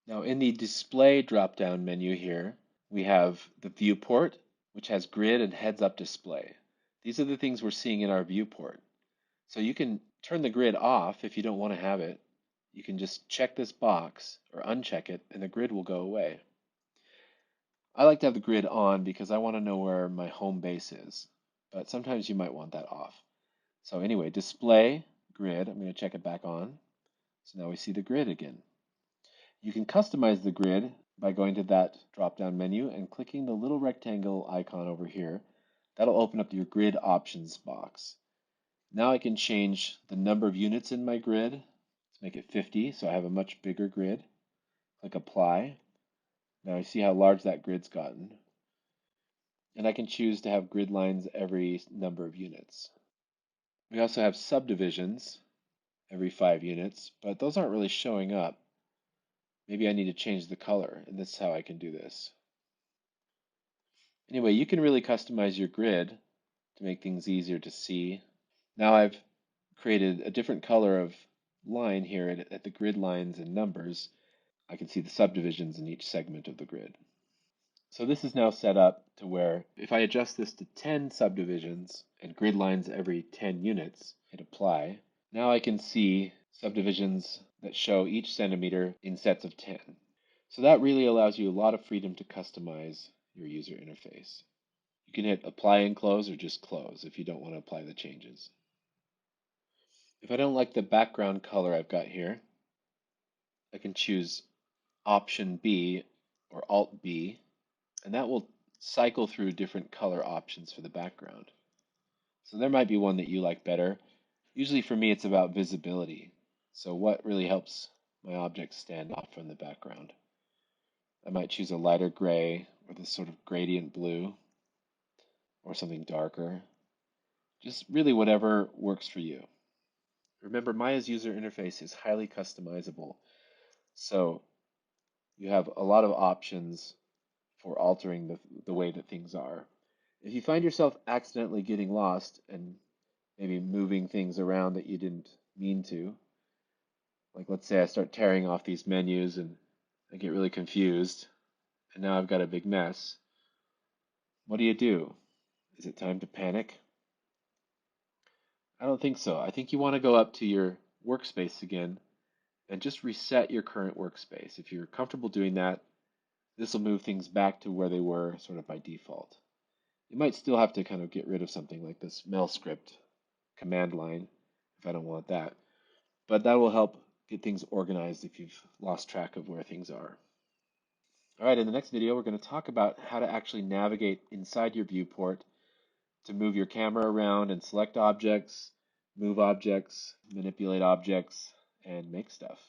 Now in the display drop-down menu here, we have the viewport, which has grid and heads-up display. These are the things we're seeing in our viewport. So you can turn the grid off if you don't want to have it. You can just check this box or uncheck it and the grid will go away. I like to have the grid on because I want to know where my home base is, but sometimes you might want that off. So anyway, display grid, I'm going to check it back on. So now we see the grid again. You can customize the grid by going to that drop-down menu and clicking the little rectangle icon over here. That'll open up your grid options box. Now I can change the number of units in my grid. Let's make it 50 so I have a much bigger grid. Click apply. Now I see how large that grid's gotten. And I can choose to have grid lines every number of units. We also have subdivisions every 5 units, but those aren't really showing up. Maybe I need to change the color, and this is how I can do this. Anyway, you can really customize your grid to make things easier to see. Now I've created a different color of line here at the grid lines and numbers. I can see the subdivisions in each segment of the grid. So this is now set up to where if I adjust this to 10 subdivisions and grid lines every 10 units, hit apply, now I can see subdivisions that show each centimeter in sets of 10. So that really allows you a lot of freedom to customize your user interface. You can hit apply and close or just close if you don't want to apply the changes. If I don't like the background color I've got here, I can choose Option B or Alt B, and that will cycle through different color options for the background. So there might be one that you like better. Usually for me, it's about visibility. So what really helps my objects stand out from the background? I might choose a lighter gray or this sort of gradient blue or something darker. Just really whatever works for you. Remember, Maya's user interface is highly customizable. So you have a lot of options for altering the way that things are. If you find yourself accidentally getting lost and maybe moving things around that you didn't mean to, like let's say I start tearing off these menus and I get really confused and now I've got a big mess, what do you do? Is it time to panic? I don't think so. I think you want to go up to your workspace again and just reset your current workspace. If you're comfortable doing that, this will move things back to where they were sort of by default. You might still have to kind of get rid of something like this mail script command line if I don't want that. But that will help get things organized if you've lost track of where things are. All right, in the next video, we're going to talk about how to actually navigate inside your viewport to move your camera around and select objects, move objects, manipulate objects, and make stuff.